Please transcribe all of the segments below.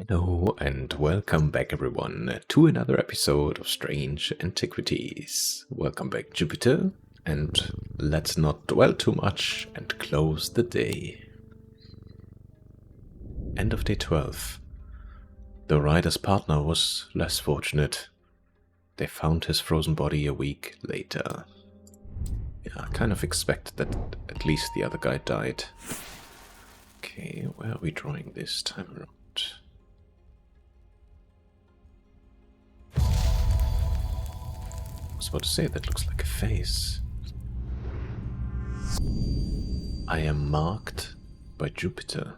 Hello and welcome back everyone to another episode of Strange Antiquities. Welcome back Jupiter, and let's not dwell too much and close the day. End of day 12. The rider's partner was less fortunate. They found his frozen body a week later. Yeah, I kind of expected that at least the other guy died. Okay, where are we drawing this time around? I was about to say, that looks like a face. I am marked by Jupiter.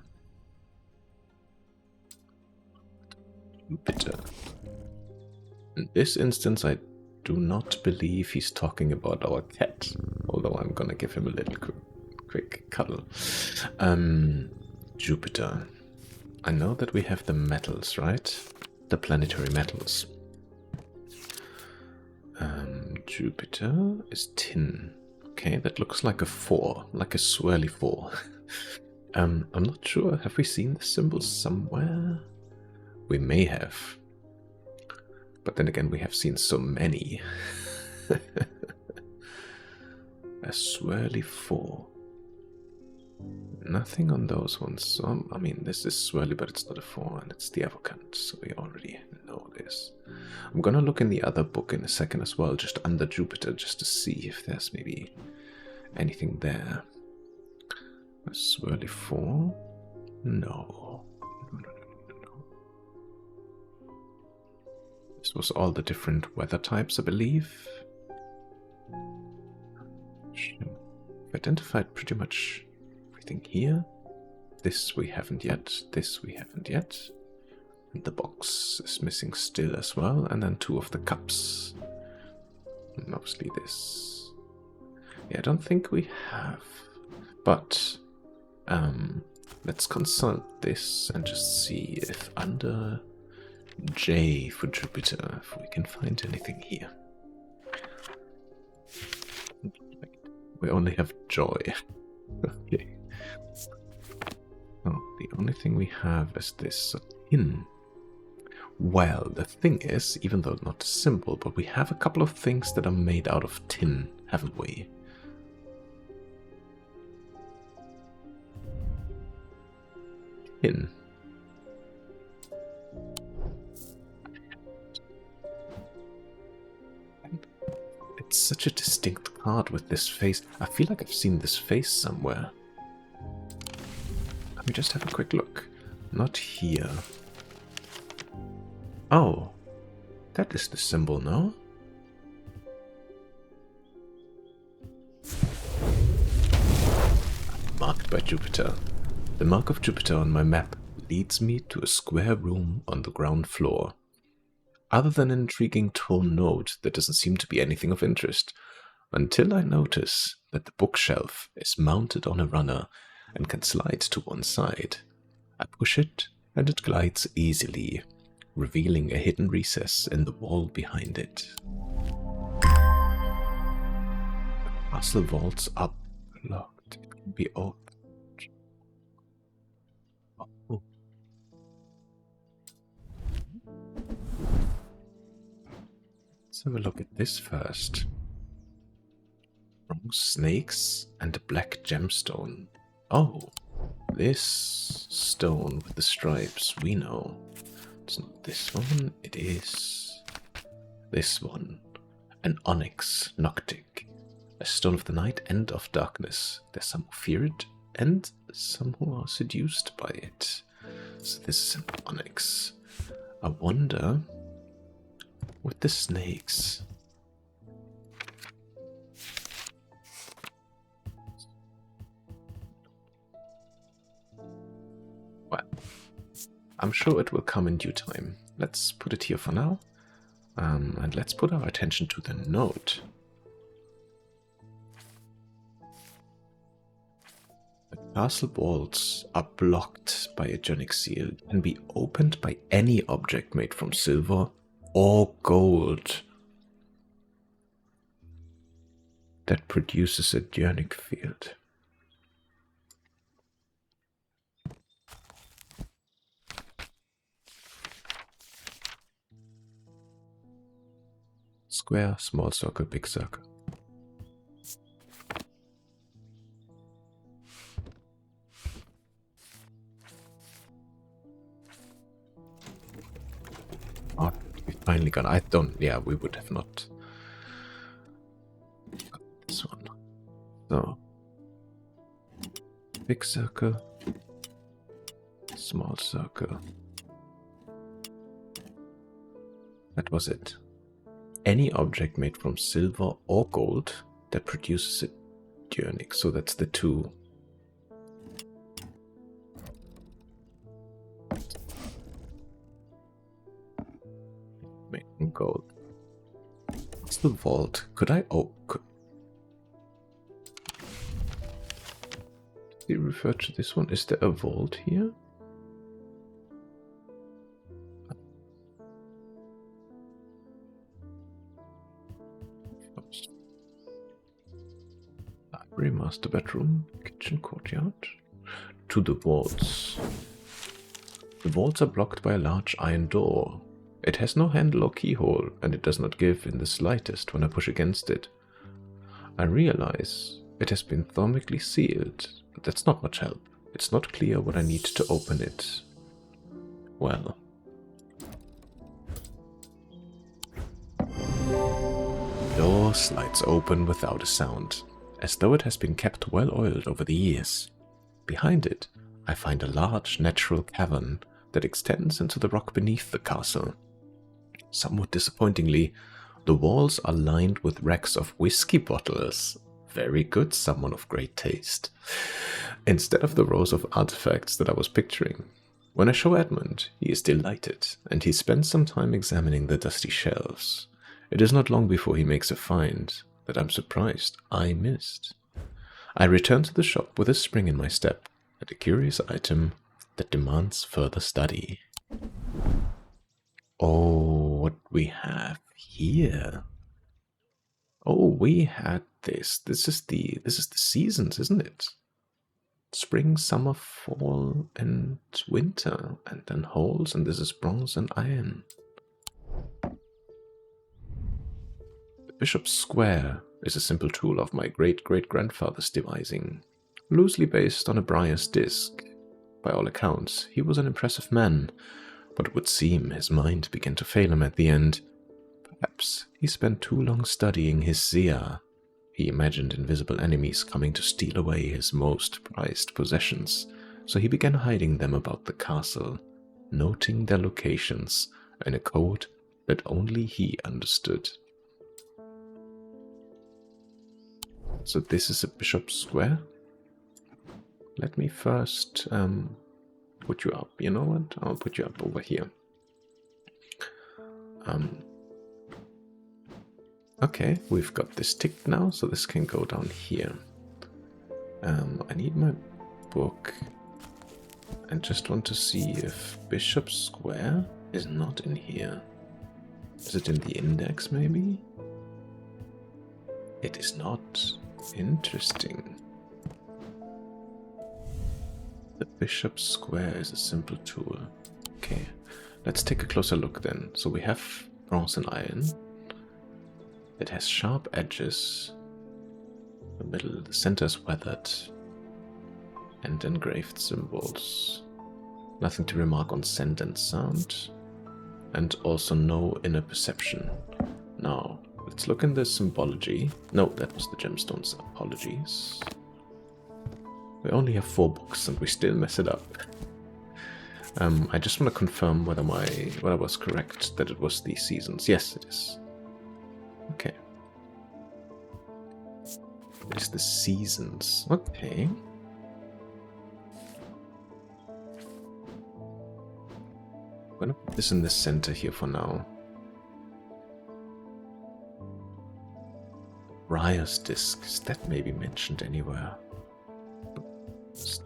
Jupiter. In this instance, I do not believe he's talking about our cat, although I'm gonna give him a little quick cuddle. Jupiter. I know that we have the metals, right? The planetary metals. Jupiter is tin. Okay, that looks like a 4, like a swirly 4. I'm not sure. Have we seen the symbol somewhere? We may have. But then again, we have seen so many. A swirly 4. Nothing on those ones. So, I mean, this is swirly, but it's not a 4, and it's the avocant, so we already know this. I'm gonna look in the other book in a second as well, just under Jupiter, just to see if there's maybe anything there. A swirly 4? No. No. This was all the different weather types, I believe. I've identified pretty much everything here. This we haven't yet, this we haven't yet. And the box is missing still as well, and then 2 of the cups. Mostly this. Yeah, I don't think we have. But let's consult this and just see if under J for Jupiter, if we can find anything here. We only have joy. Okay. Oh, the only thing we have is this tin. Well, the thing is, even though not a symbol, but we have a couple of things that are made out of tin, haven't we? Tin. It's such a distinct card with this face. I feel like I've seen this face somewhere. Let me just have a quick look. Not here. Oh, that is the symbol, no? Marked by Jupiter. The mark of Jupiter on my map leads me to a square room on the ground floor. Other than an intriguing torn note, there doesn't seem to be anything of interest, until I notice that the bookshelf is mounted on a runner and can slide to one side. I push it, and it glides easily, revealing a hidden recess in the wall behind it. The castle vaults are locked. It can be opened. Oh. Let's have a look at this first. Bronze snakes and a black gemstone. Oh, this stone with the stripes, we know. It's not this one, it is this one. An onyx noctic. A stone of the night and of darkness. There's some who fear it, and some who are seduced by it. So this is an onyx. I wonder, with the snakes, well, I'm sure it will come in due time. Let's put it here for now. And let's put our attention to the note. The castle vaults are blocked by a genic seal, can be opened by any object made from silver or gold that produces a genic field. square, small circle, big circle. Oh, we finally got. I don't. Yeah, we would have not got this one. So, big circle, small circle. That was it. Any object made from silver or gold that produces a dionic. So that's the two. Made from gold. What's the vault? Could I... Oh, could... Did he refer to this one? Is there a vault here? Library, master bedroom, kitchen, courtyard. To the vaults. The vaults are blocked by a large iron door. It has no handle or keyhole, and it does not give in the slightest when I push against it. I realize it has been thermically sealed, but that's not much help. It's not clear what I need to open it. Well. Door slides open without a sound, as though it has been kept well oiled over the years. Behind it, I find a large natural cavern that extends into the rock beneath the castle. Somewhat disappointingly, the walls are lined with racks of whiskey bottles. Very good, someone of great taste. Instead of the rows of artifacts that I was picturing. When I show Edmund, he is delighted, and he spends some time examining the dusty shelves. It is not long before he makes a find that I'm surprised I missed. I return to the shop with a spring in my step, and a curious item that demands further study. Oh, what we have here. Oh, we had this. This is the seasons, isn't it? Spring, summer, fall, and winter, and then holes, and this is bronze and iron. The Bishop's Square is a simple tool of my great-great-grandfather's devising, loosely based on a briar's disc. By all accounts, he was an impressive man, but it would seem his mind began to fail him at the end. Perhaps he spent too long studying his Zia. He imagined invisible enemies coming to steal away his most prized possessions, so he began hiding them about the castle, noting their locations in a code that only he understood. So this is a Bishop's Square? Let me first put you up. You know what? I'll put you up over here. Okay, we've got this ticked now, so this can go down here. I need my book. I just want to see if Bishop's Square is not in here. Is it in the index, maybe? It is not. Interesting. The Bishop's Square is a simple tool. Okay, let's take a closer look then. So we have bronze and iron. It has sharp edges. The center is weathered. And engraved symbols. Nothing to remark on scent and sound. And also no inner perception. Now, let's look in the symbology. No, that was the gemstones. Apologies. We only have 4 books and we still mess it up. I just want to confirm whether I was correct, that it was the seasons. Yes, it is. Okay. It's the seasons. Okay. I'm gonna put this in the center here for now. Briar's disc. Is that maybe mentioned anywhere?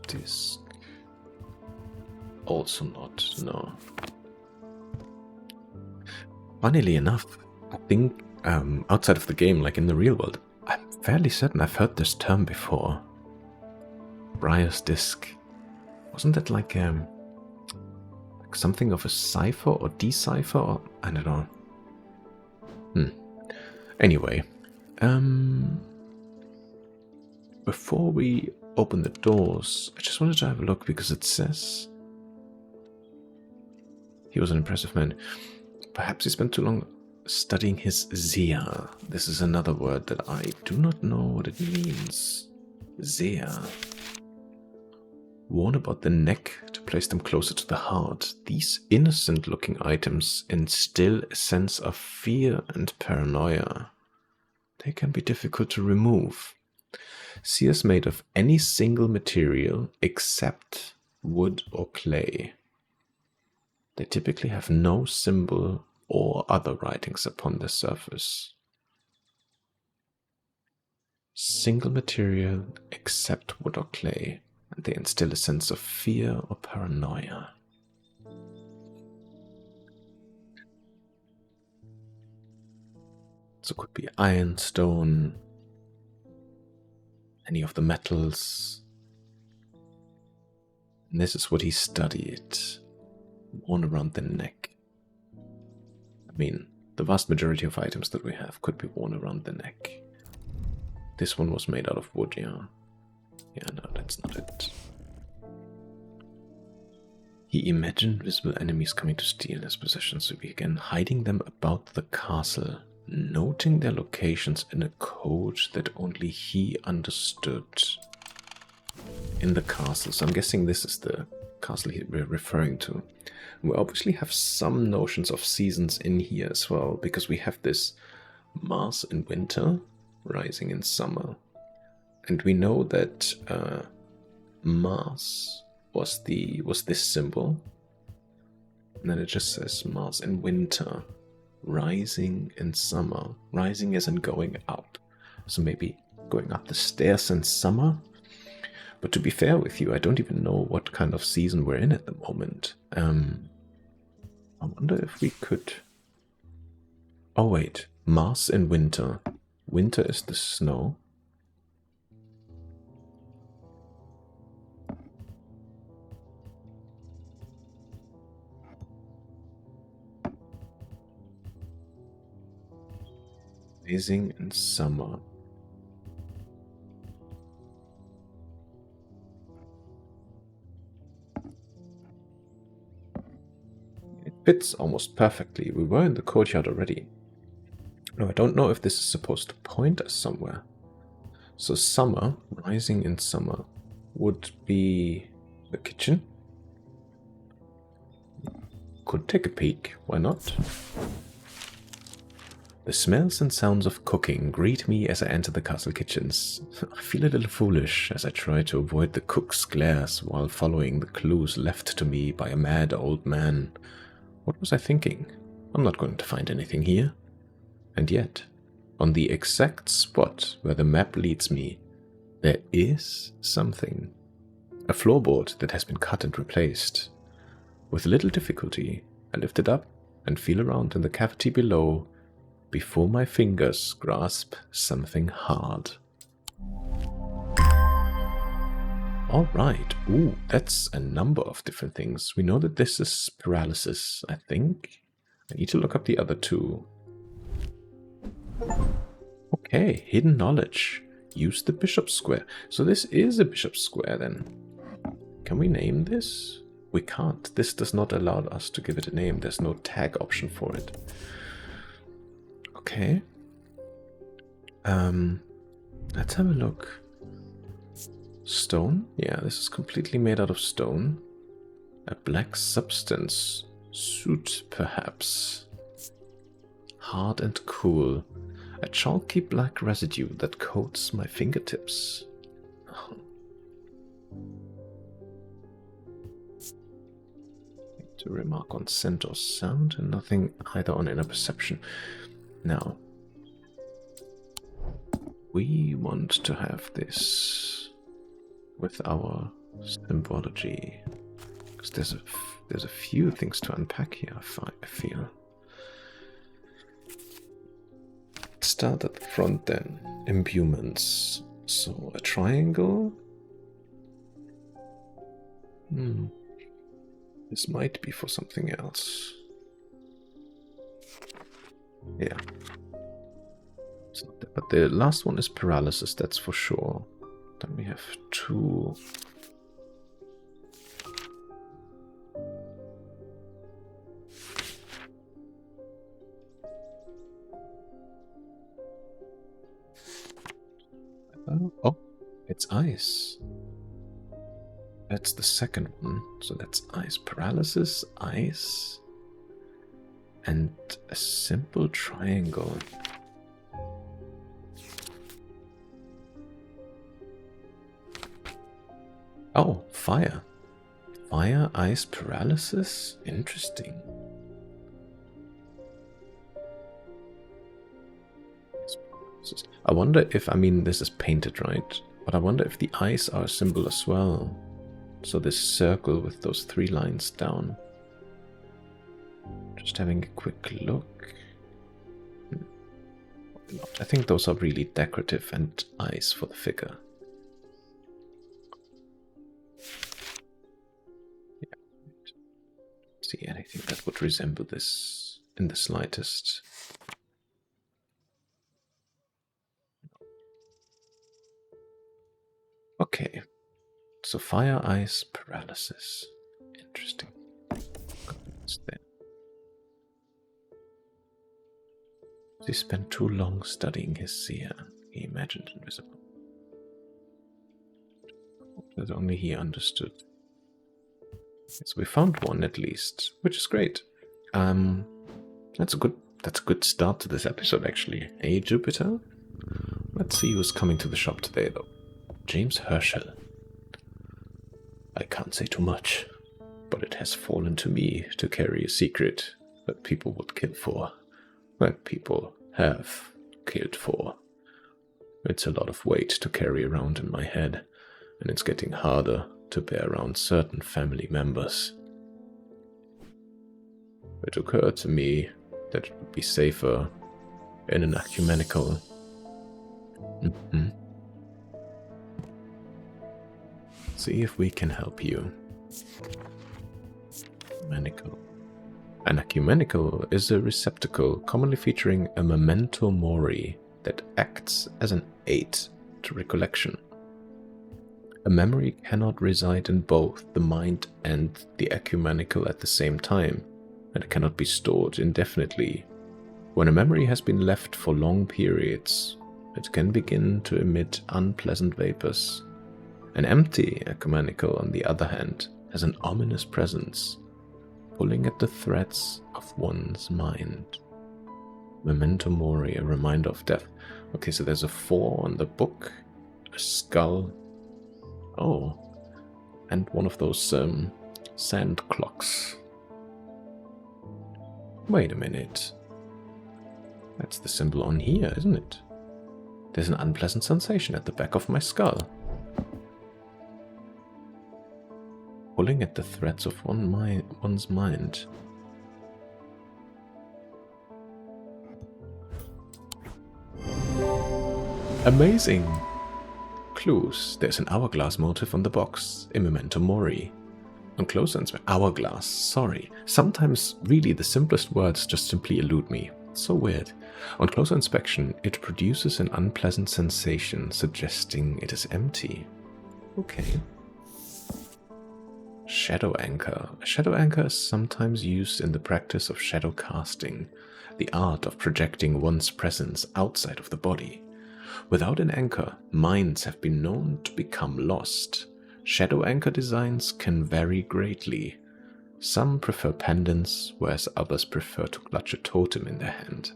Disc. Also not, no. Funnily enough, I think outside of the game, like in the real world, I'm fairly certain I've heard this term before. Briar's disc. Wasn't that like something of a cipher or decipher? Or, I don't know. Anyway, before we open the doors, I just wanted to have a look because it says he was an impressive man. Perhaps he spent too long studying his Zia. This is another word that I do not know what it means. Zia. Worn about the neck to place them closer to the heart, these innocent-looking items instill a sense of fear and paranoia. They can be difficult to remove. Zia is made of any single material except wood or clay. They typically have no symbol or other writings upon their surface. Single material except wood or clay, and they instill a sense of fear or paranoia. So it could be iron, stone, any of the metals. And this is what he studied, worn around the neck. I mean, the vast majority of items that we have could be worn around the neck. This one was made out of wood, yeah. Yeah, no, that's not it. He imagined visible enemies coming to steal his possessions, so he began hiding them about the castle, noting their locations in a code that only he understood. In the castle, so I'm guessing this is the castle we're referring to. We obviously have some notions of seasons in here as well, because we have this Mars in winter, rising in summer. And we know that Mars was this symbol. And then it just says Mars in winter, rising in summer. Rising isn't going up. So maybe going up the stairs in summer. But to be fair with you, I don't even know what kind of season we're in at the moment. I wonder if we could... Oh wait, Mars in winter. Winter is the snow. Rising in summer. It fits almost perfectly. We were in the courtyard already. No, I don't know if this is supposed to point us somewhere. So summer, rising in summer, would be the kitchen. Could take a peek, why not? The smells and sounds of cooking greet me as I enter the castle kitchens. I feel a little foolish as I try to avoid the cook's glares while following the clues left to me by a mad old man. What was I thinking? I'm not going to find anything here. And yet, on the exact spot where the map leads me, there is something. A floorboard that has been cut and replaced. With little difficulty, I lift it up and feel around in the cavity below before my fingers grasp something hard. Alright, ooh, that's a number of different things. We know that this is paralysis, I think. I need to look up the other two. Okay, hidden knowledge. Use the bishop square. So this is a bishop square then. Can we name this? We can't. This does not allow us to give it a name. There's no tag option for it. Okay. Let's have a look. Stone? Yeah, this is completely made out of stone. A black substance. Soot, perhaps. Hard and cool. A chalky black residue that coats my fingertips. To remark on scent or sound, and nothing either on inner perception. Now, we want to have this with our symbology, because there's a few things to unpack here. I feel. Let's start at the front then. Imbuements. So a triangle. This might be for something else. Yeah. But the last one is paralysis, that's for sure. Then we have 2. Oh, it's ice. That's the second one. So that's ice. Paralysis, ice, and a simple triangle. Oh, fire. Fire, ice, paralysis? Interesting. I wonder if, I mean, this is painted, right? But I wonder if the eyes are a symbol as well. So this circle with those 3 lines down. Just having a quick look. I think those are really decorative and eyes for the figure. Yeah. Don't see anything that would resemble this in the slightest. Okay. So fire, ice, paralysis. Interesting. What's there? He spent too long studying his seer. He imagined invisible. That only he understood. So we found one at least, which is great. That's a good start to this episode, actually. Hey, Jupiter. Let's see who's coming to the shop today, though. James Herschel. I can't say too much, but it has fallen to me to carry a secret that people would kill for. That people have killed for. It's a lot of weight to carry around in my head, and it's getting harder to bear around certain family members. It occurred to me that it would be safer in an ecumenical. See if we can help you. Ecumenical. An ecumenical is a receptacle commonly featuring a memento mori that acts as an aid to recollection. A memory cannot reside in both the mind and the ecumenical at the same time, and it cannot be stored indefinitely. When a memory has been left for long periods, it can begin to emit unpleasant vapors. An empty ecumenical, on the other hand, has an ominous presence, pulling at the threads of one's mind. Memento mori, a reminder of death. Okay, so there's a 4 on the book, a skull. Oh, and one of those sand clocks. Wait a minute. That's the symbol on here, isn't it? There's an unpleasant sensation at the back of my skull. Pulling at the threads of one's mind. Amazing! Clues. There's an hourglass motif on the box, in memento mori. On closer inspection, hourglass, sorry. Sometimes really the simplest words just simply elude me. It's so weird. On closer inspection, it produces an unpleasant sensation, suggesting it is empty. Okay. Shadow anchor. A shadow anchor is sometimes used in the practice of shadow casting, the art of projecting one's presence outside of the body. Without an anchor, minds have been known to become lost. Shadow anchor designs can vary greatly. Some prefer pendants, whereas others prefer to clutch a totem in their hand.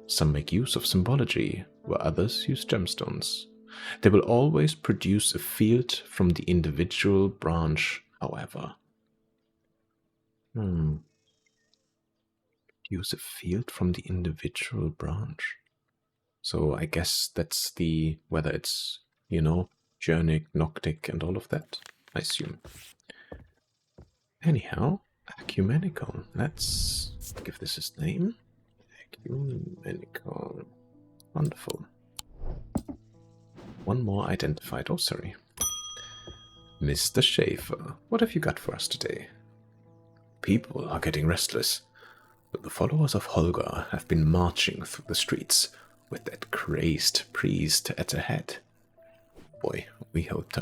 Some make use of symbology, where others use gemstones. They will always produce a field from the individual branch, however. Use a field from the individual branch. So I guess that's the, whether it's, Journic, Noctic, and all of that, I assume. Anyhow, ecumenical. Let's give this its name. Ecumenical. Wonderful. One more identified. Oh, sorry. Mr. Schaefer, what have you got for us today? People are getting restless. The followers of Holger have been marching through the streets, with that crazed priest at the head. Boy, we hoped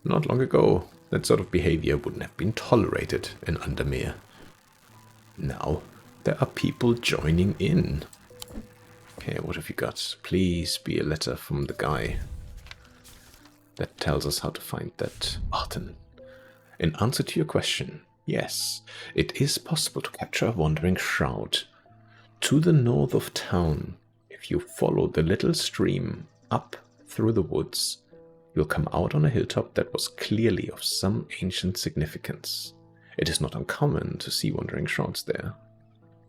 not long ago that sort of behavior wouldn't have been tolerated in Undermere. Now there are people joining in. Okay, what have you got? Please be a letter from the guy that tells us how to find that Barton. In answer to your question, yes, it is possible to capture a wandering shroud. To the north of town, if you follow the little stream up through the woods, you'll come out on a hilltop that was clearly of some ancient significance. It is not uncommon to see wandering shrouds there.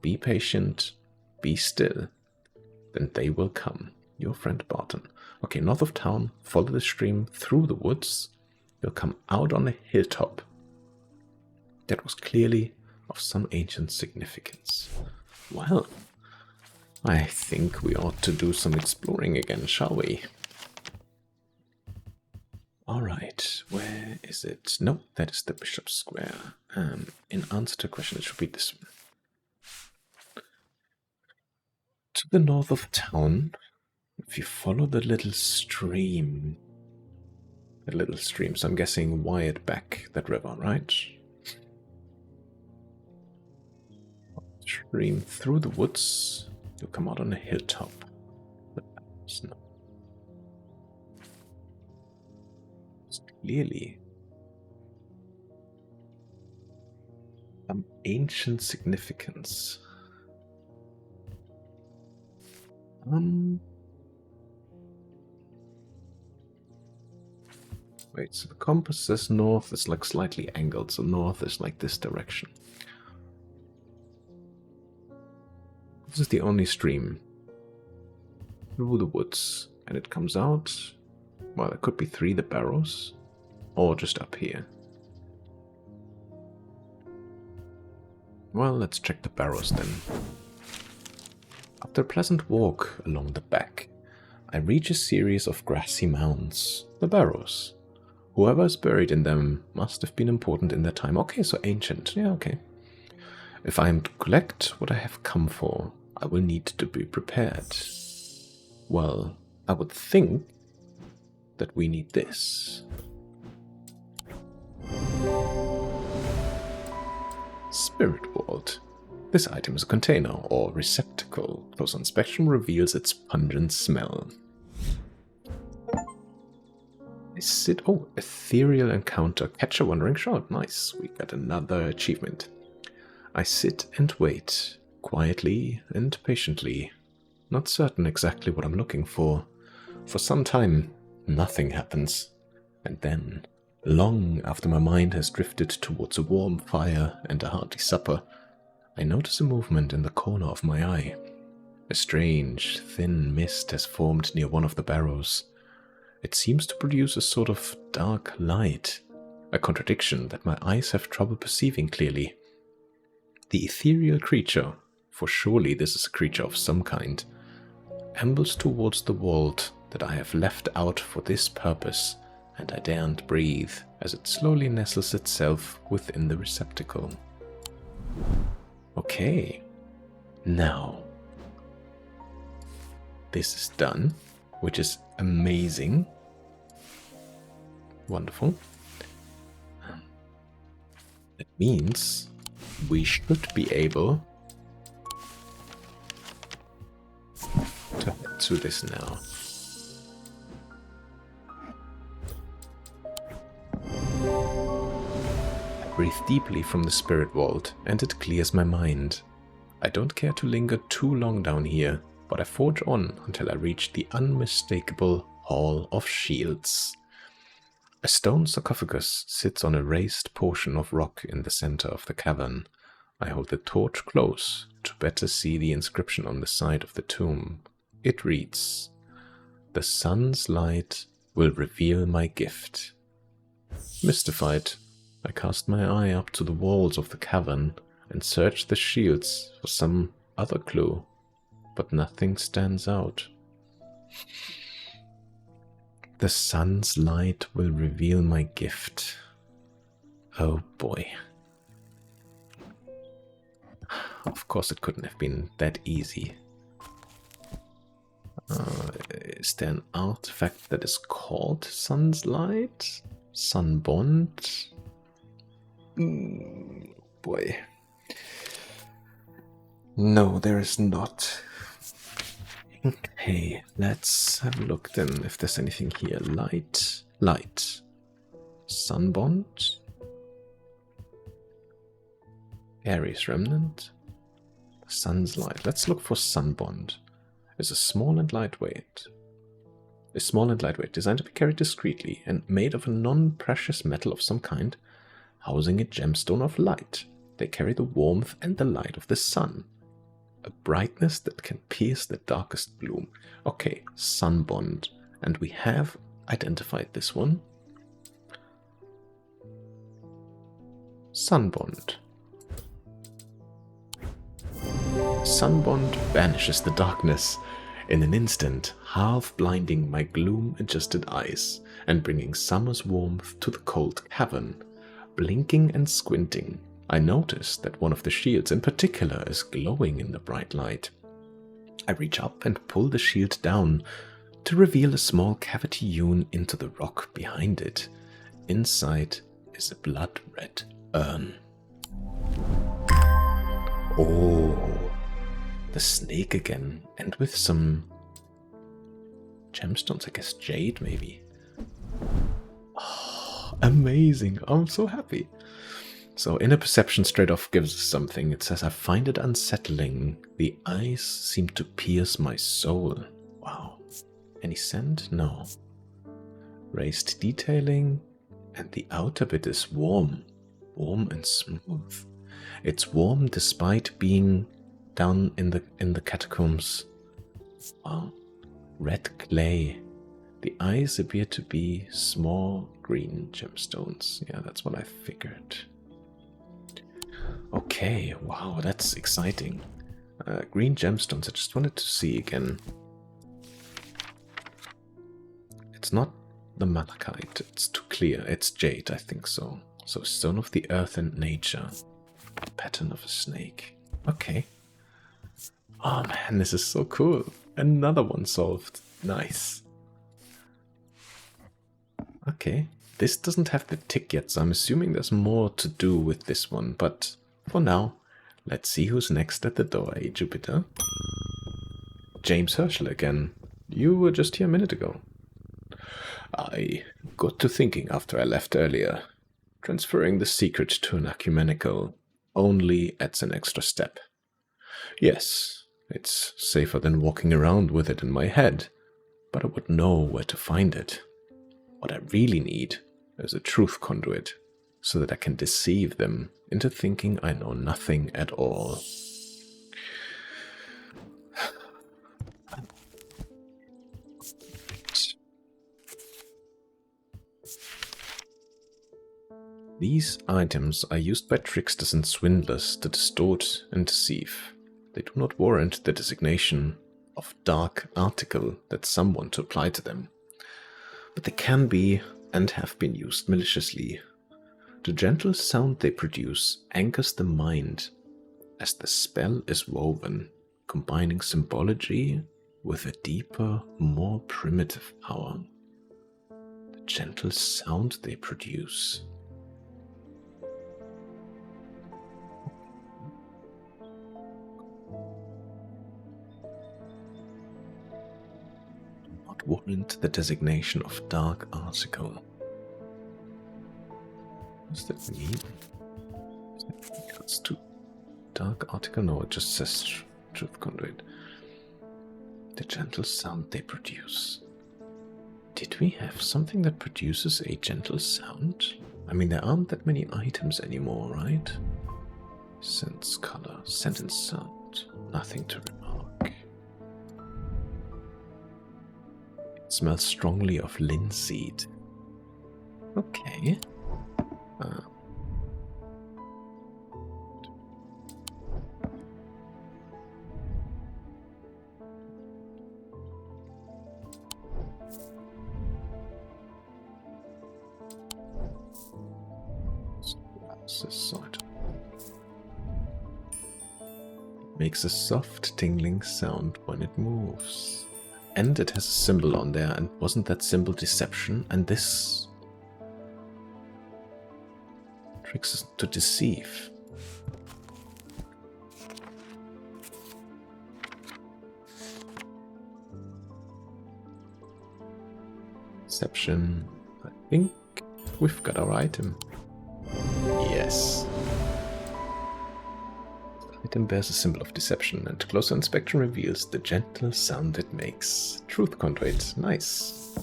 Be patient, be still, then they will come. Your friend Barton. Okay, north of town, follow the stream through the woods. You'll come out on a hilltop that was clearly of some ancient significance. Well, I think we ought to do some exploring again, shall we? Alright, where is it? No, that is the Bishop's Square. In answer to a question, it should be this one. To the north of town, if you follow the little stream, so I'm guessing wired back that river, right? Stream through the woods, you'll come out on a hilltop. It's clearly some ancient significance. Wait, so the compass says north is like slightly angled, so north is like this direction. This is the only stream through the woods, and it comes out, well, there could be 3 the barrows, or just up here. Well, let's check the barrows then. After a pleasant walk along the back, I reach a series of grassy mounds, the barrows. Whoever is buried in them must have been important in their time. Okay, so ancient. Yeah, okay. If I am to collect what I have come for, I will need to be prepared. Well, I would think that we need this. Spirit Vault. This item is a container or receptacle. Close inspection reveals its pungent smell. Oh, ethereal encounter. Catch a wandering shroud. Nice. We got another achievement. I sit and wait, quietly and patiently, not certain exactly what I'm looking for. For some time, nothing happens. And then, long after my mind has drifted towards a warm fire and a hearty supper, I notice a movement in the corner of my eye. A strange, thin mist has formed near one of the barrows. It seems to produce a sort of dark light, a contradiction that my eyes have trouble perceiving clearly. The ethereal creature, for surely this is a creature of some kind, ambles towards the vault that I have left out for this purpose, and I daren't breathe as it slowly nestles itself within the receptacle. Okay, now this is done, which is amazing. Wonderful. That means we should be able to head to this now. I breathe deeply from the spirit vault, and it clears my mind. I don't care to linger too long down here, but I forge on until I reach the unmistakable Hall of Shields. A stone sarcophagus sits on a raised portion of rock in the center of the cavern. I hold the torch close to better see the inscription on the side of the tomb. It reads, "The sun's light will reveal my gift." Mystified, I cast my eye up to the walls of the cavern and search the shields for some other clue, but nothing stands out. The sun's light will reveal my gift. Oh boy. Of course it couldn't have been that easy. Is there an artifact that is called Sun's Light? Sun Bond? Boy. No, there is not. Okay, let's have a look then if there's anything here. Light. Sun Bond? Ares Remnant? Sun's Light. Let's look for Sun Bond. Is small and lightweight, designed to be carried discreetly, and made of a non-precious metal of some kind, housing a gemstone of light. They carry the warmth and the light of the sun, a brightness that can pierce the darkest gloom. Okay, Sun Bond, and we have identified this one. Sun Bond. Sun Bond banishes the darkness in an instant, half blinding my gloom-adjusted eyes and bringing summer's warmth to the cold cavern. Blinking and squinting, I notice that one of the shields in particular is glowing in the bright light. I reach up and pull the shield down to reveal a small cavity hewn into the rock behind it. Inside is a blood-red urn. Oh, the snake again, and with some gemstones, I guess jade maybe. Oh, amazing, I'm so happy. So inner perception straight off gives us something. It says, I find it unsettling. The eyes seem to pierce my soul. Wow. Any scent? No. Raised detailing, and the outer bit is warm. Warm and smooth. It's warm despite being down in the catacombs. Wow. Red clay. The eyes appear to be small green gemstones. Yeah, that's what I figured. Okay, wow, that's exciting. Green gemstones, I just wanted to see again. It's not the malachite, it's too clear. It's jade, I think so. So, stone of the earth and nature. Pattern of a snake. Okay. Oh man, this is so cool. Another one solved. Nice. Okay. This doesn't have the tick yet, so I'm assuming there's more to do with this one. But for now, let's see who's next at the door, eh, Jupiter? James Herschel again. You were just here a minute ago. I got to thinking after I left earlier. Transferring the secret to an ecumenical only adds an extra step. Yes, it's safer than walking around with it in my head, but I would know where to find it. What I really need is a truth conduit, so that I can deceive them into thinking I know nothing at all. These items are used by tricksters and swindlers to distort and deceive. They do not warrant the designation of dark article that some want to apply to them, but they can be and have been used maliciously. The gentle sound they produce anchors the mind as the spell is woven, combining symbology with a deeper, more primitive power. The gentle sound they produce. Warrant the designation of dark article. What does that mean? That's too dark article? No, it just says truth conduit. The gentle sound they produce. Did we have something that produces a gentle sound? I mean, there aren't that many items anymore, right? Sense color, sentence sound, nothing to remark. Smells strongly of linseed. Okay. Makes a soft tingling sound when it moves. And it has a symbol on there, and wasn't that symbol deception? And this tricks us to deceive. Deception. I think we've got our item. Yes. The item bears a symbol of deception, and closer inspection reveals the gentle sound it makes. Truth conduit. Nice.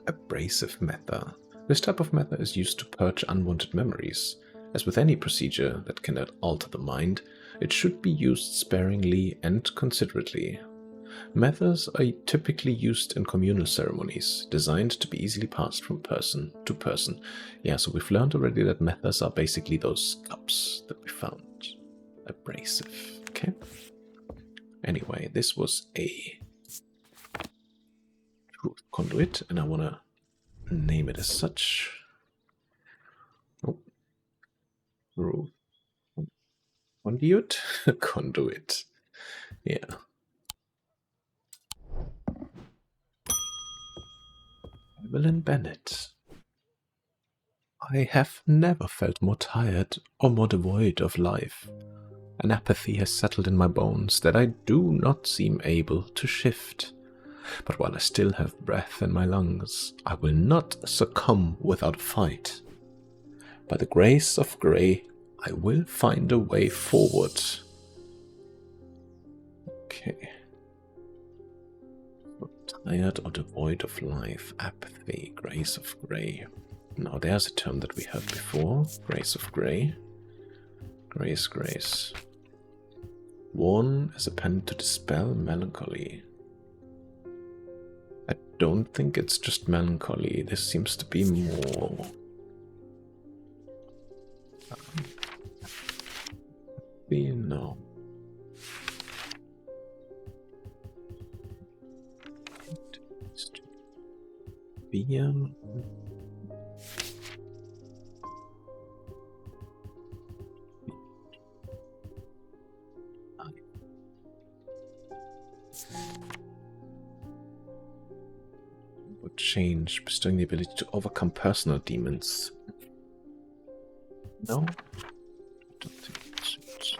Abrasive matter. This type of matter is used to purge unwanted memories. As with any procedure that can alter the mind, it should be used sparingly and considerately. Methods are typically used in communal ceremonies, designed to be easily passed from person to person. Yeah, so we've learned already that methods are basically those cups that we found. Abrasive. Okay. Anyway, this was a truth conduit, and I want to name it as such. Oh. Truth conduit? Conduit. Yeah. Evelyn Bennett. I have never felt more tired or more devoid of life. An apathy has settled in my bones that I do not seem able to shift. But while I still have breath in my lungs, I will not succumb without a fight. By the grace of Grey, I will find a way forward. Okay. Tired or devoid of life, apathy, grace of Grey. Now there's a term that we heard before, grace of Grey. Grace. Worn as a pen to dispel melancholy. I don't think it's just melancholy, this seems to be more... no. Beer. Would change, bestowing the ability to overcome personal demons. No? I don't think it suits.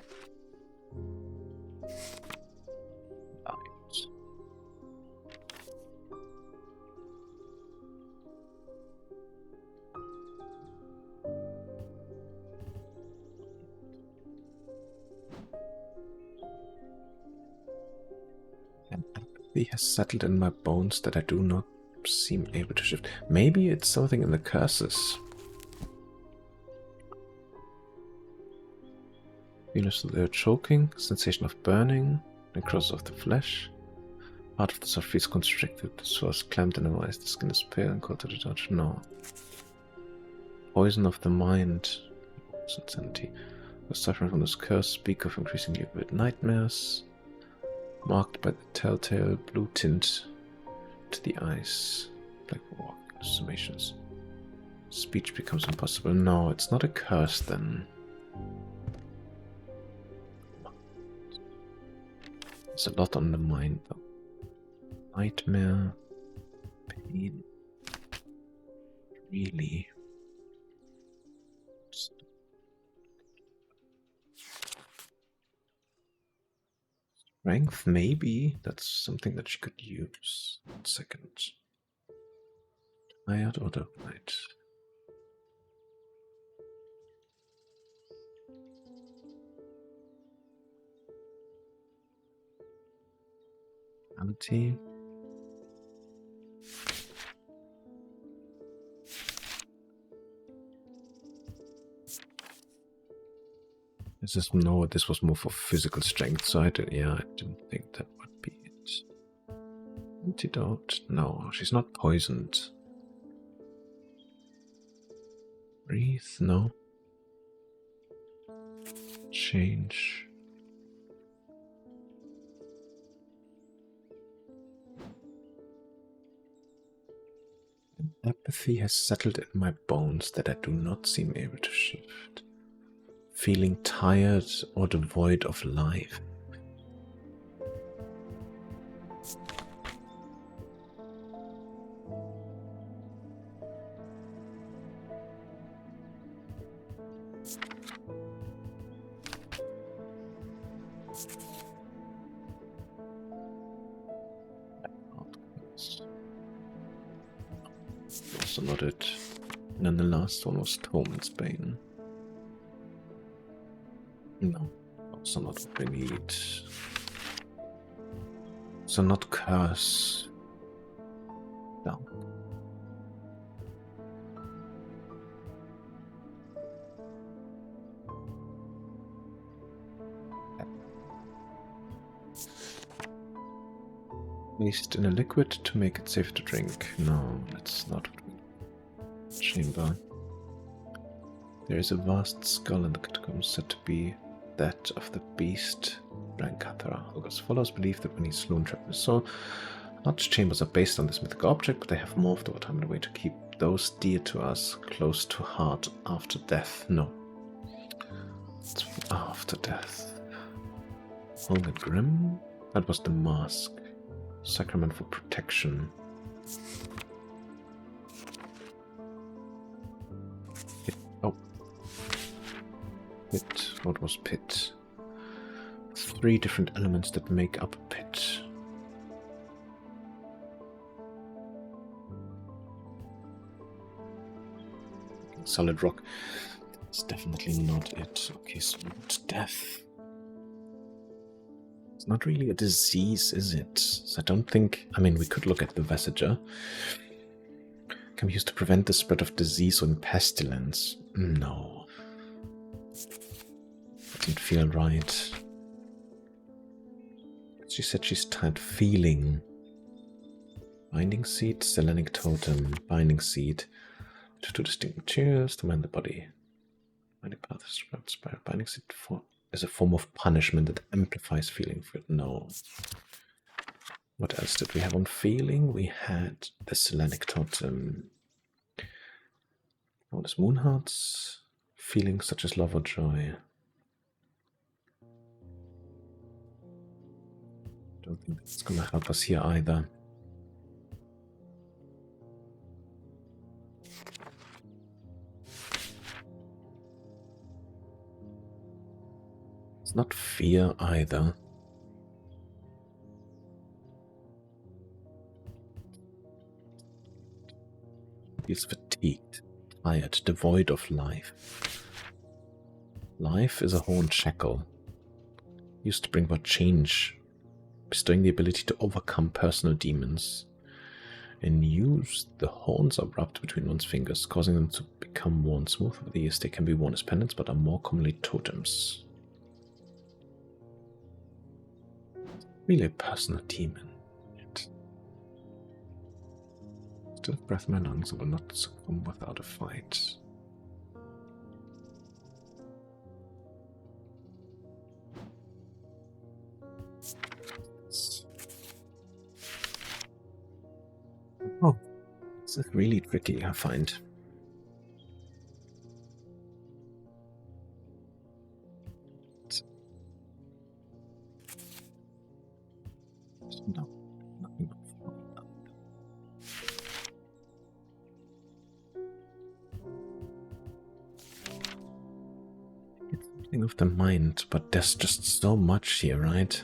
An apathy has settled in my bones that I do not seem able to shift. Maybe it's something in the curses. Feelings that they're choking, sensation of burning, necrosis of the flesh. Part of the soft feels constricted, the source clamped in the eyes, the skin is pale and cold to the touch. No. Poison of the mind. Insanity. Was suffering from this curse, speak of increasingly vivid nightmares. Marked by the telltale blue tint to the eyes. Black walk, summations. Speech becomes impossible. No, it's not a curse then. There's a lot on the mind though. Nightmare. Pain. Really. Strength, maybe. That's something that she could use. 1 second. Tired or the night. Anti. This was more for physical strength, so I didn't think that would be it. Antidote? No, she's not poisoned. Breathe? No. Change. An apathy has settled in my bones that I do not seem able to shift. Feeling tired or devoid of life. Also not it. And then the last one was Toman's Bane. No, also not what we need. So not Curse. No. Placed in a liquid to make it safe to drink. No, that's not what we need. Chamber. There is a vast skull in the catacombs said to be that of the beast Brancathra. August follows believe that when he slew and trapped his soul, large chambers are based on this mythical object, but they have morphed over time in a way to keep those dear to us close to heart after death. No. It's after death. Holger Grim? That was the mask. Sacrament for protection. Pit. Oh. Pit. What was pit? 3 different elements that make up a pit. Solid rock. It's definitely not it. Okay, so death. It's not really a disease, is it? So I don't think... I mean, we could look at the Vesiger. Can be used to prevent the spread of disease or pestilence. No. Doesn't feel right. She said she's tired feeling. Binding seed, Selenic totem, binding seed. 2 distinct materials to mend the body. Binding path is inspired. Binding seed is a form of punishment that amplifies feeling for it. No. What else did we have on feeling? We had the Selenic totem. What is Moonheart's? Feelings such as love or joy. Don't think that's gonna help us here either. It's not fear either. He's fatigued, tired, devoid of life. Life is a horned shackle, used to bring about change, bestowing the ability to overcome personal demons. In use, the horns are rubbed between one's fingers, causing them to become worn smooth. Over the years, they can be worn as pendants, but are more commonly totems. Really a personal demon. Yet. Still have breath in my lungs and will not succumb without a fight. Oh, this is really tricky, I find. No, nothing. It's something of the mind, but there's just so much here, right?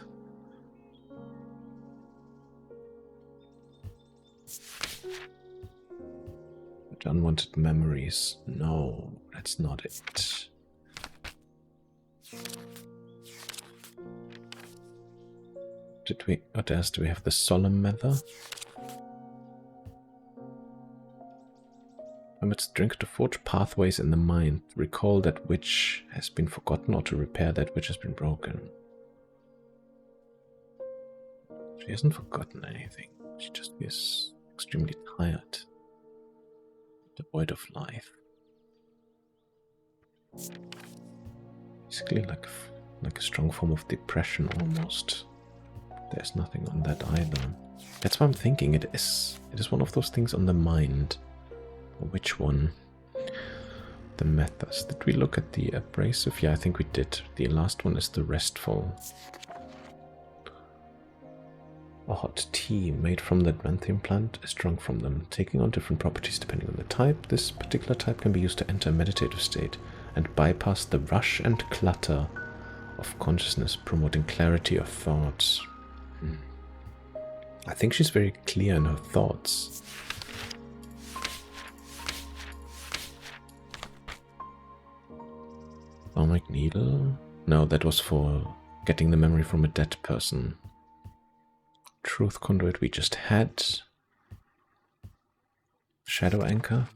Unwanted memories. No, that's not it. What else do we have? The solemn Nether. Permits the drinker to forge pathways in the mind, recall that which has been forgotten, or to repair that which has been broken. She hasn't forgotten anything. She just is extremely tired. Devoid of life. Basically like a strong form of depression almost. There's nothing on that either. That's why I'm thinking it is one of those things on the mind. Or which one? The methods. Did we look at the abrasive? Yeah, I think we did. The last one is the restful. A hot tea made from the Advanthium plant is drunk from them, taking on different properties depending on the type. This particular type can be used to enter a meditative state, and bypass the rush and clutter of consciousness, promoting clarity of thoughts. I think she's very clear in her thoughts. Sonic needle? No, that was for getting the memory from a dead person. Truth conduit we just had. Shadow anchor.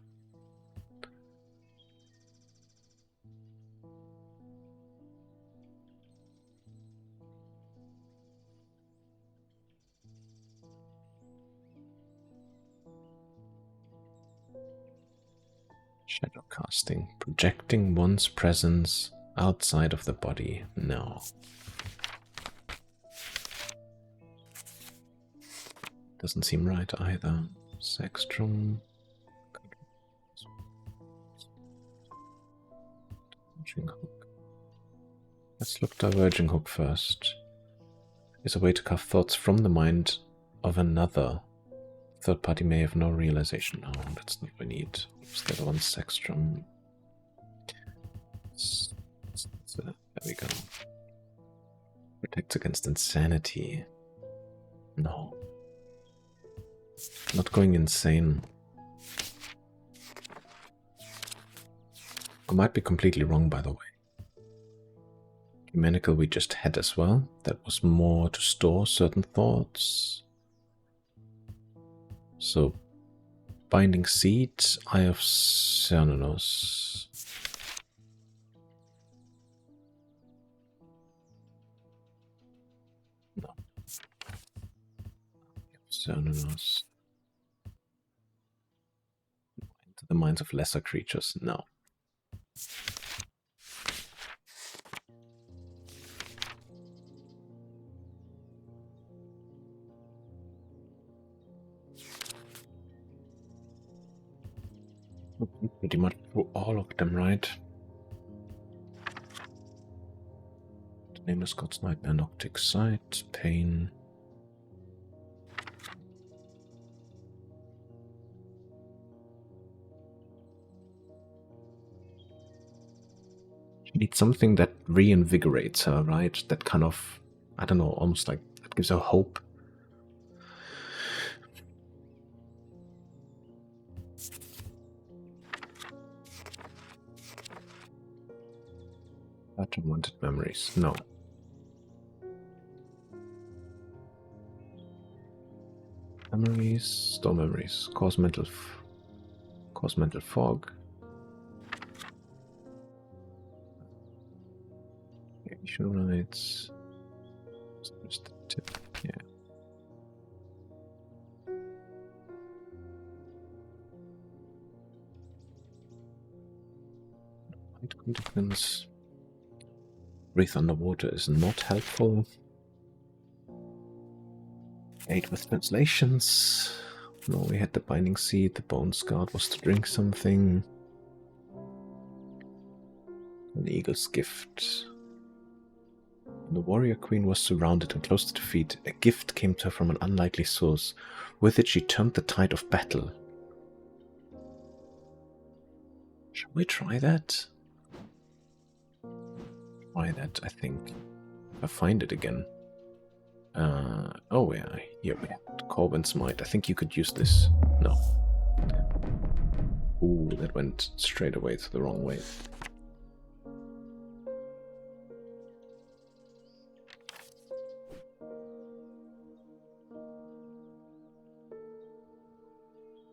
Shadow casting. Projecting one's presence outside of the body. No. Doesn't seem right either. Sextrum. Diverging hook. Let's look diverging hook first. Is a way to carve thoughts from the mind of another. Third party may have no realization. No, that's not what we need. What's the other one? Sextrum. There we go. Protects against insanity. No. Not going insane. I might be completely wrong, by the way. Ecumenical we just had as well. That was more to store certain thoughts. So, Binding Seed, Eye of Cernunnos. No. Cernunnos. Into the minds of lesser creatures. No. Pretty much through all of them, right? The Nameless God's Nightmare, Noctic Sight, Pain. She needs something that reinvigorates her, right? That kind of, I don't know, almost like that gives her hope. Unwanted memories. No. Memories, store memories, cause mental fog. Visual rights. Just the tip. Yeah. Light conditions. Breathe underwater is not helpful. Aid with translations. No, we had the Binding Seed. The Bones Guard was to drink something. An Eagle's Gift. When the Warrior Queen was surrounded and close to defeat, a gift came to her from an unlikely source. With it she turned the tide of battle. Shall we try that? Try that, I think. I'll find it again. Oh yeah, here we have Corbin's Might. I think you could use this. No. Ooh, that went straight away to the wrong way.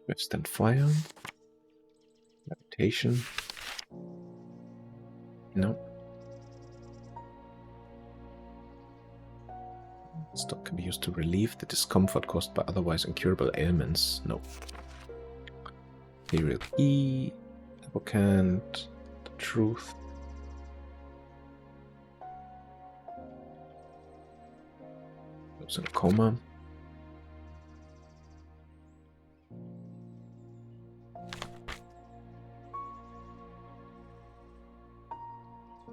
Withstand fire. Levitation. No. Stock can be used to relieve the discomfort caused by otherwise incurable ailments. No. Ethereal Key. Evocant. The Truth. Goes in a coma.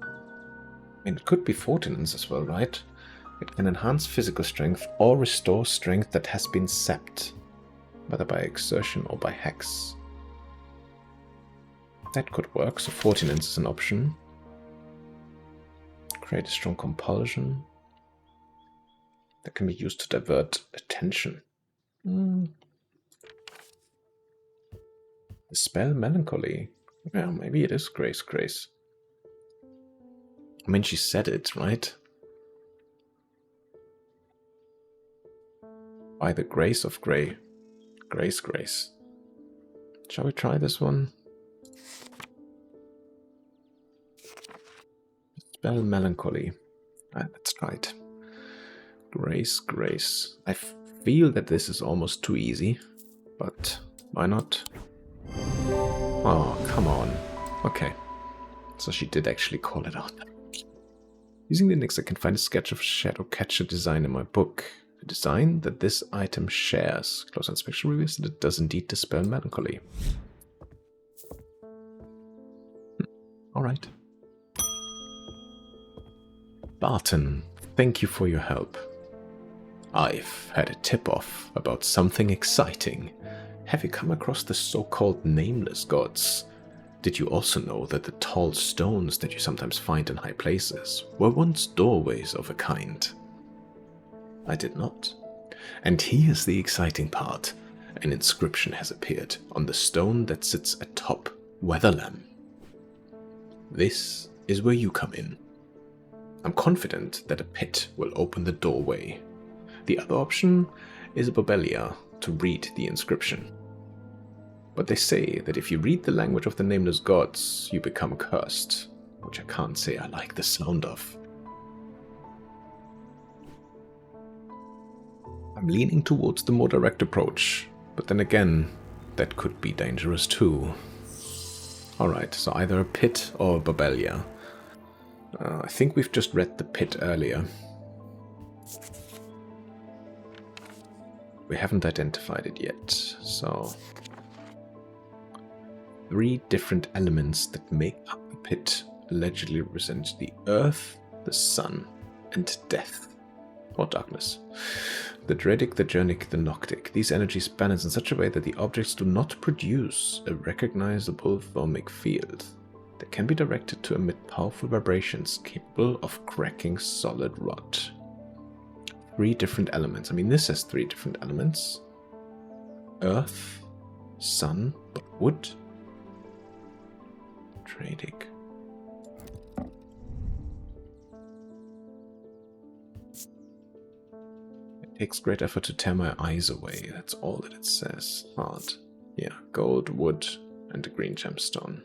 I mean, it could be Fortinance as well, right? It can enhance physical strength or restore strength that has been sapped, whether by exertion or by hex. That could work, so 14 is an option. Create a strong compulsion. That can be used to divert attention. Dispel melancholy. Yeah, maybe it is Grace. I mean, she said it, right? By the grace of Grey. Grace. Shall we try this one? Dispel melancholy. That's right. Grace. I feel that this is almost too easy, but why not? Oh, come on. Okay. So she did actually call it out. Using the index, I can find a sketch of a shadow catcher design in my book. A design that this item shares. Close inspection reveals that it does indeed dispel melancholy. Alright. Barton, thank you for your help. I've had a tip-off about something exciting. Have you come across the so-called nameless gods? Did you also know that the tall stones that you sometimes find in high places were once doorways of a kind? I did not. And here's the exciting part. An inscription has appeared on the stone that sits atop Weatherlam. This is where you come in. I'm confident that a pit will open the doorway. The other option is a Bobelia to read the inscription. But they say that if you read the language of the nameless gods, you become cursed, which I can't say I like the sound of. I'm leaning towards the more direct approach, but then again, that could be dangerous too. Alright, so either a pit or a Bobelia. I think we've just read the pit earlier. We haven't identified it yet, so 3 different elements that make up the pit allegedly represent the earth, the sun, and death, or darkness. The Dredic, the Jernic, the Noctic. These energies balance in such a way that the objects do not produce a recognizable thermic field. They can be directed to emit powerful vibrations capable of cracking solid rock. 3 different elements. I mean, this has 3 different elements. Earth, sun, but wood. Dredic. It takes great effort to tear my eyes away. That's all that it says. Hard. Yeah, gold, wood, and a green gemstone.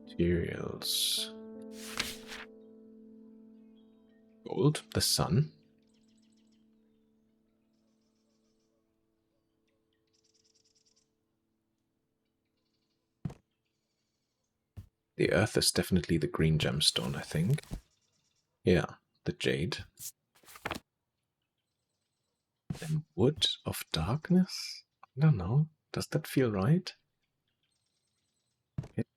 Materials. Gold, the sun. The earth is definitely the green gemstone, I think. Yeah, the jade. Then wood of darkness? I don't know. Does that feel right? It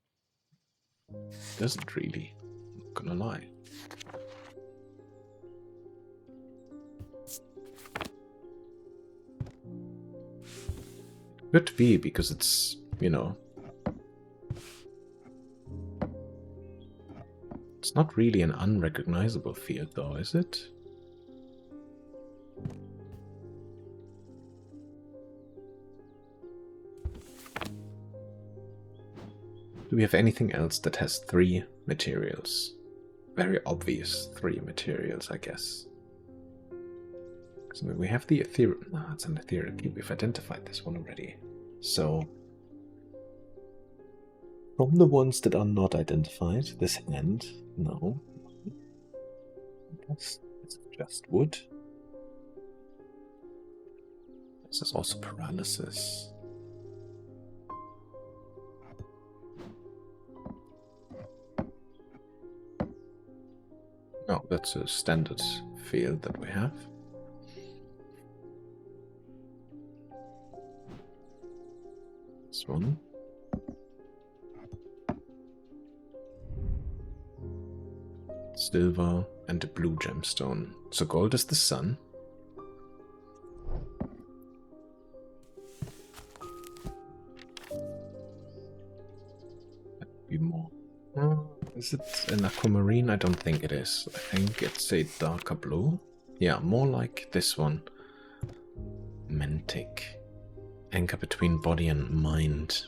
doesn't really. I'm not gonna lie. Could be because it's, you know, it's not really an unrecognizable field though, is it? Do we have anything else that has 3 materials? Very obvious 3 materials, I guess. So we have the ethereal. No, it's an ethereal key. We've identified this one already. So, from the ones that are not identified, this hand, no. I guess it's just wood. This is also paralysis. No, that's a standard field that we have. This one. Silver and a blue gemstone. So gold is the sun. Be more. Is it an aquamarine? I don't think it is. I think it's a darker blue. Yeah, more like this one. Mantic. Anchor between body and mind.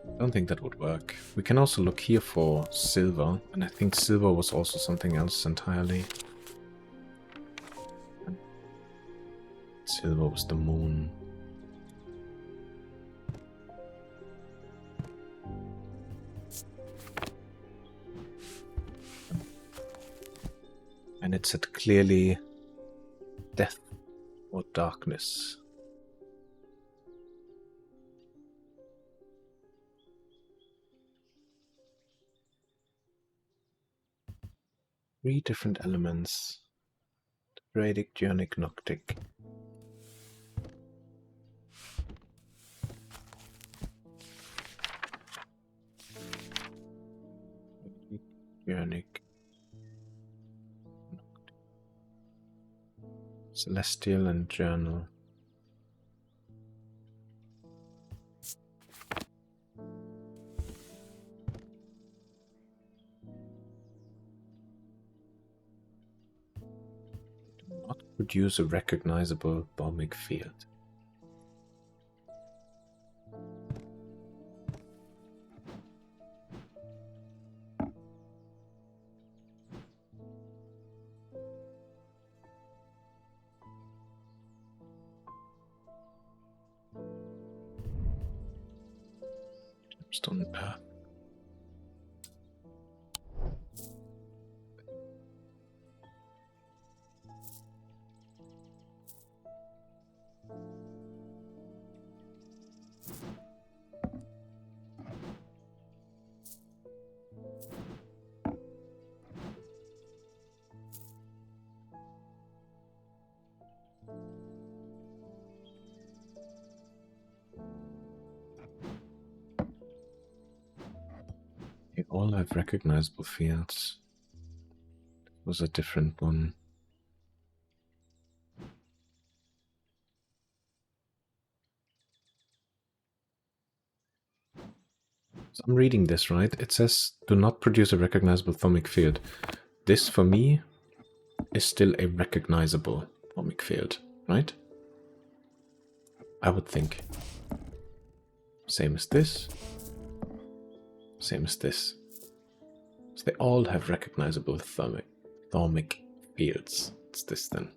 I don't think that would work. We can also look here for silver, and I think silver was also something else entirely. Silver was the moon. And it said clearly death or darkness. Three different elements. Tetradic, Geonic, Noctic. Geonic. Celestial and Journal. Do not produce a recognizable bombing field. Stone path. They all have recognizable fields. It was a different one. So I'm reading this, right? It says, do not produce a recognizable thermic field. This, for me, is still a recognizable thermic field, right? I would think. Same as this. Same as this. So they all have recognizable thermic fields. It's this then.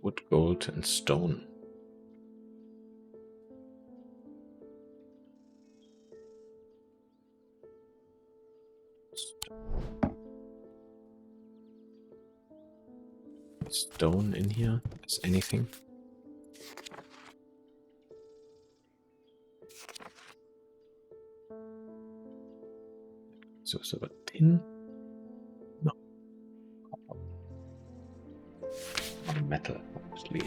Wood, gold, and stone. Stone in here? Is anything? So a tin? No. Metal, obviously.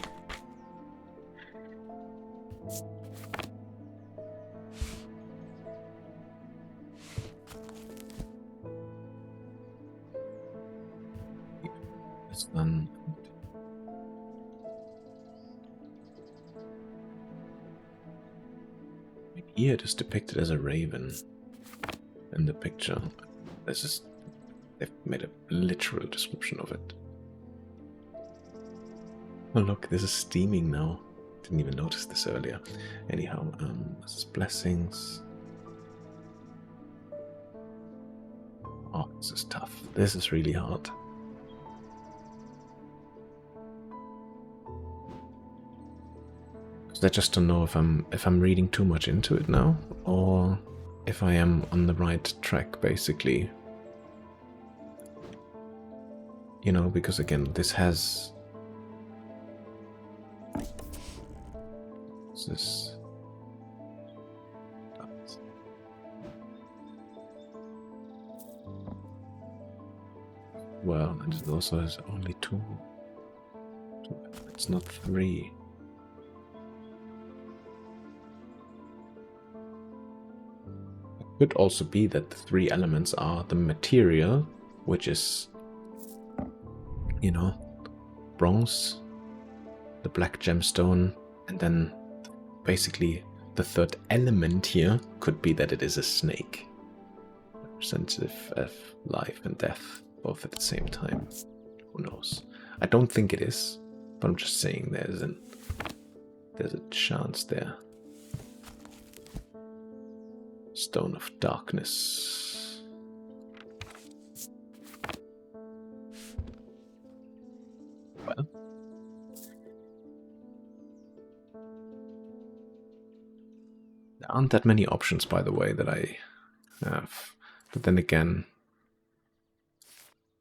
This one. Here it is depicted as a raven in the picture. This is, they've made a literal description of it. Oh look, this is steaming now. Didn't even notice this earlier. Anyhow, this is blessings. Oh, this is tough. This is really hard. I just don't know if I'm reading too much into it now, or if I am on the right track, basically. You know, because again, this has well, and it also has only two. It's not 3. It could also be that the 3 elements are the material, which is, you know, bronze, the black gemstone, and then basically the 3rd element here could be that it is a snake, representative of life and death, both at the same time. Who knows? I don't think it is, but I'm just saying there's a chance there. Stone of Darkness. Well, there aren't that many options, by the way, that I have. But then again,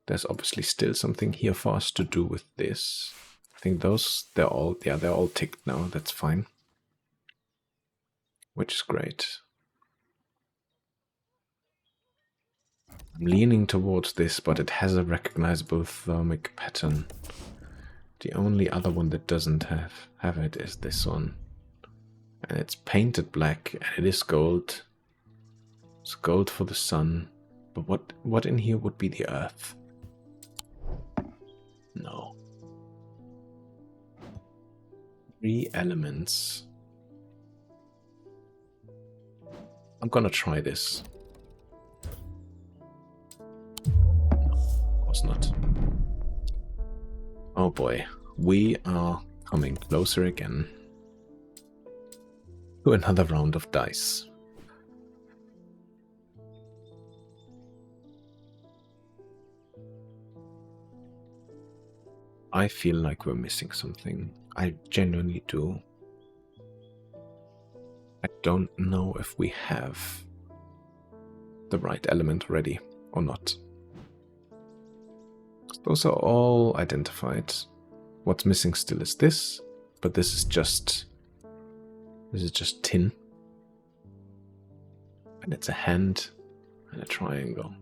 there's obviously still something here for us to do with this. I think they're all ticked now. That's fine. Which is great. I'm leaning towards this, but it has a recognizable thermic pattern. The only other one that doesn't have it is this one. And it's painted black, and it is gold. It's gold for the sun. But what in here would be the earth? No. 3 elements. I'm gonna try this. No, of course not. Oh boy, we are coming closer again to another round of dice. I feel like we're missing something. I genuinely do. I don't know if we have the right element ready or not. Those are all identified. What's missing still is this, but this is just tin. And it's a hand and a triangle.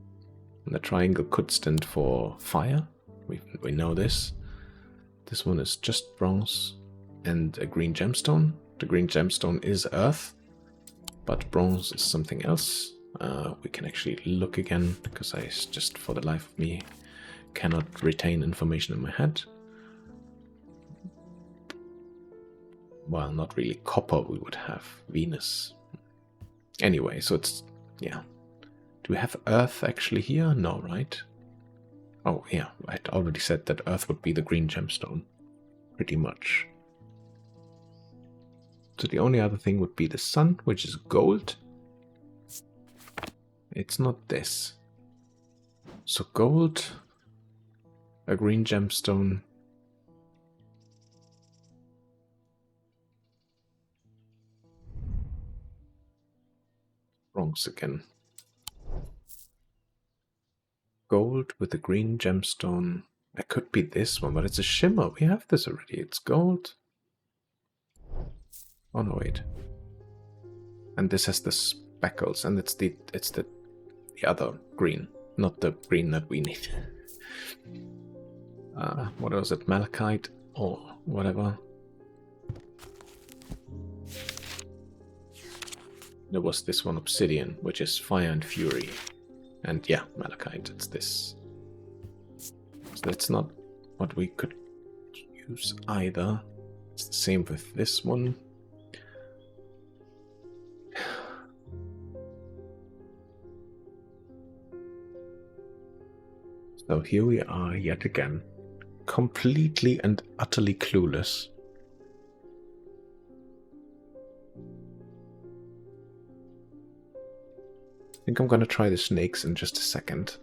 And the triangle could stand for fire. We know this. This one is just bronze and a green gemstone. The green gemstone is earth, but bronze is something else. We can actually look again, because I just, for the life of me, cannot retain information in my head. Well, not really. Copper we would have. Venus. Anyway, so it's, yeah. Do we have earth actually here? No, right? Oh, yeah, I already said that earth would be the green gemstone. Pretty much. So the only other thing would be the sun, which is gold. It's not this. So gold, a green gemstone, bronze again. Gold with a green gemstone. It could be this one, but it's a shimmer. We have this already. It's gold. Oh no, wait. And this has the speckles, and it's the other green, not the green that we need. What was it? Malachite or whatever. There was this one, obsidian, which is fire and fury. And yeah, malachite, it's this. So that's not what we could use either. It's the same with this one. So here we are yet again, completely and utterly clueless. I think I'm gonna try the snakes in just a second.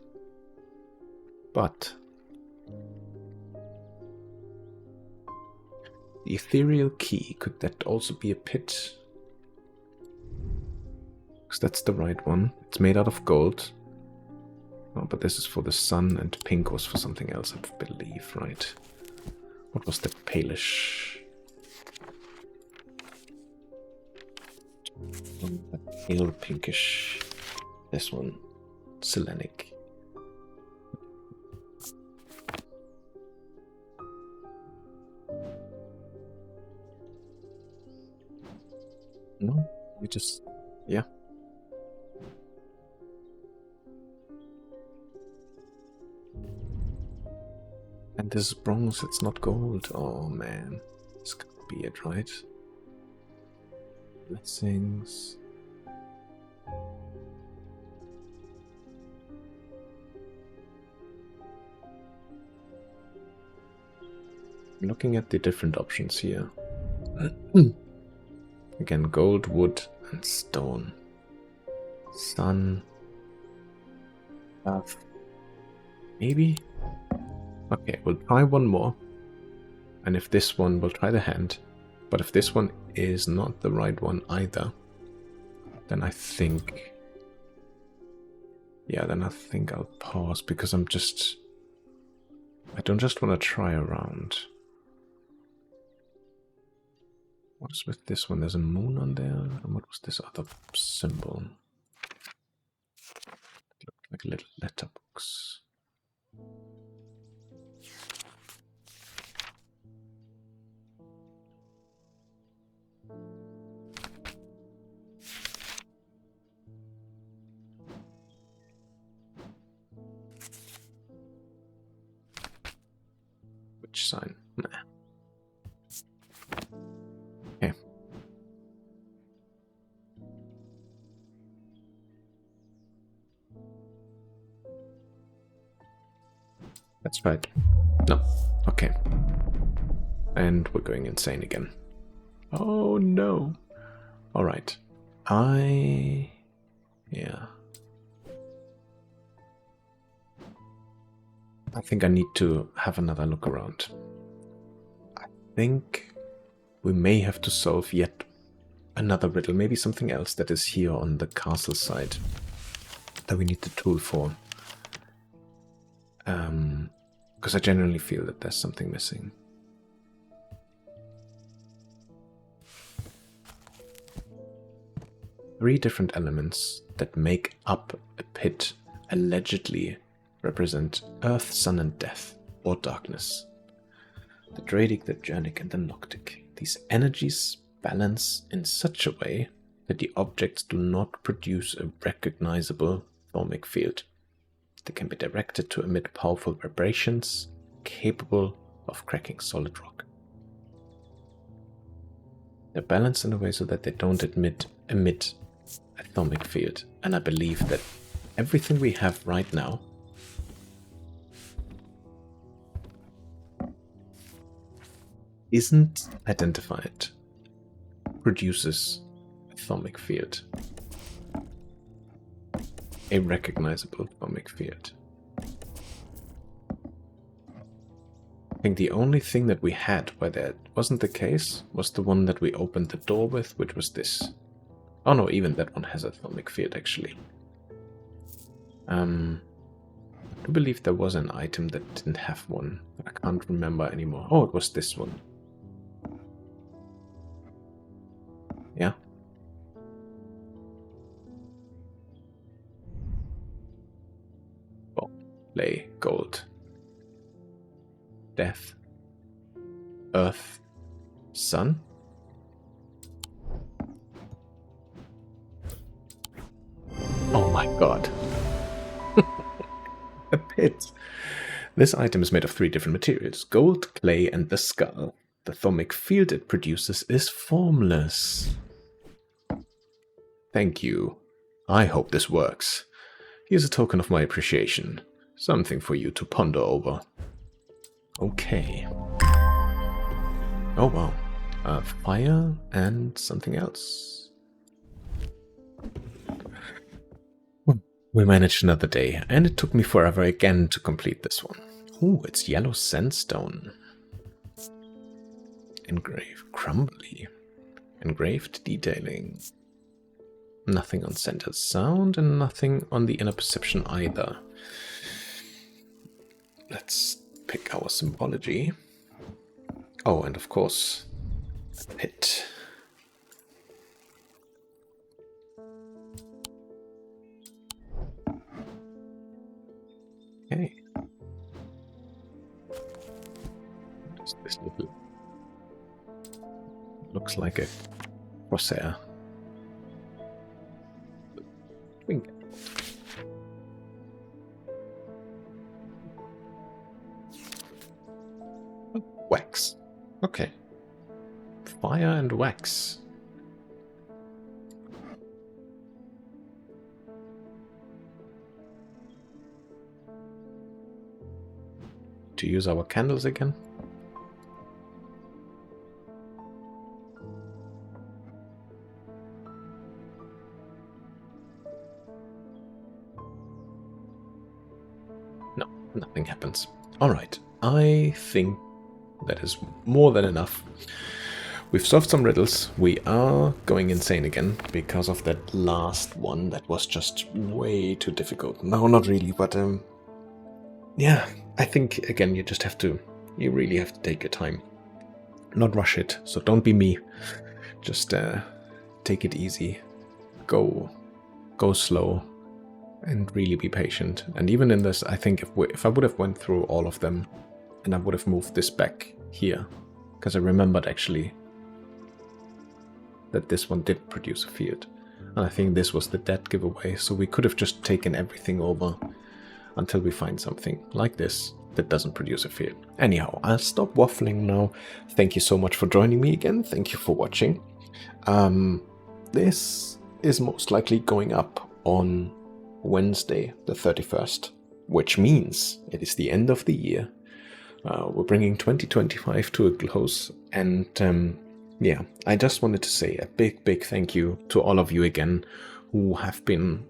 But the ethereal key, could that also be a pit? Because that's the right one. It's made out of gold. Oh, but this is for the sun, and pink was for something else, I believe, right? What was the palish? Pale pinkish. This one. Selenic. No, we just... yeah. And this is bronze, it's not gold. Oh man, this can't be it, right? Blessings. I'm looking at the different options here. Again, gold, wood, and stone. Sun. Earth. Maybe? Okay, we'll try one more. And if this one, we'll try the hand. But if this one is not the right one either, then I think... yeah, then I think I'll pause, because I'm just... I don't just want to try around. What is with this one? There's a moon on there. And what was this other symbol? It looked like a little letterbox. Which sign? Nah. Okay. That's right. No. Okay. And we're going insane again. Oh no. Alright. Yeah. I think I need to have another look around. I think we may have to solve yet another riddle. Maybe something else that is here on the castle side that we need the tool for. Because I generally feel that there's something missing. Three different elements that make up a pit allegedly represent earth, sun, and death, or darkness. The Dradic, the Gernic, and the Noctic. These energies balance in such a way that the objects do not produce a recognizable thermic field. They can be directed to emit powerful vibrations capable of cracking solid rock. They're balanced in a way so that they don't emit a thermic field, and I believe that everything we have right now isn't identified produces a thermic field, a recognizable thermic field. I think the only thing that we had where that wasn't the case was the one that we opened the door with, which was this. Oh no, even that one has a thermic field actually. I do believe there was an item that didn't have one, but I can't remember anymore. Oh, it was this one. Yeah. Oh, lay, gold. Death. Earth. Sun. Oh my god. A pit. This item is made of 3 different materials: gold, clay, and the skull. The thermic field it produces is formless. Thank you. I hope this works. Here's a token of my appreciation. Something for you to ponder over. Okay. Oh wow. Fire and something else. We managed another day, and it took me forever again to complete this one. Ooh, it's yellow sandstone. Engraved crumbly. Engraved detailing. Nothing on centered sound, and nothing on the inner perception either. Let's pick our symbology. Oh, and of course, a pit. Okay. Just this little... looks like a crosshair. Wax. Okay. Fire and wax. To use our candles again. No, nothing happens. Alright, I think that is more than enough. We've solved some riddles. We are going insane again because of that last one that was just way too difficult. No, not really, but yeah, I think again you really have to take your time. Not rush it, so don't be me. Just take it easy. Go slow and really be patient. And even in this, I think if I would have went through all of them and I would have moved this back here, because I remembered actually that this one did produce a field. And I think this was the dead giveaway, so we could have just taken everything over until we find something like this that doesn't produce a field. Anyhow, I'll stop waffling now. Thank you so much for joining me again. Thank you for watching. This is most likely going up on Wednesday the 31st, which means it is the end of the year. We're bringing 2025 to a close, and yeah, I just wanted to say a big thank you to all of you again who have been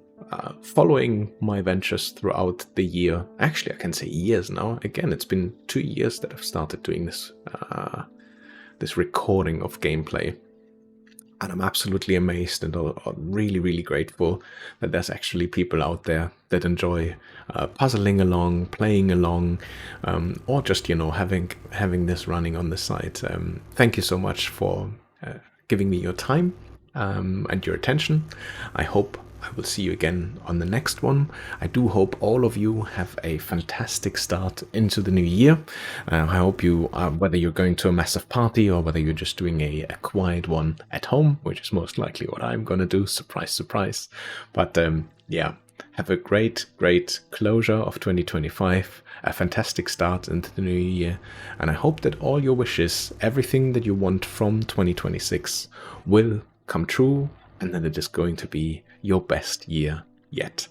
following my ventures throughout the year. Actually, I can say years now. Again, it's been 2 years that I've started doing this this recording of gameplay. And I'm absolutely amazed and really grateful that there's actually people out there that enjoy puzzling along, playing along, or just, you know, having this running on the side. Thank you so much for giving me your time and your attention. I hope I will see you again on the next one. I do hope all of you have a fantastic start into the new year. I hope you, whether you're going to a massive party or whether you're just doing a quiet one at home, which is most likely what I'm going to do. Surprise, surprise. But yeah, have a great closure of 2025, a fantastic start into the new year. And I hope that all your wishes, everything that you want from 2026 will come true, and that it is going to be your best year yet.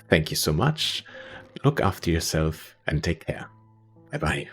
Thank you so much. Look after yourself and take care. Bye-bye.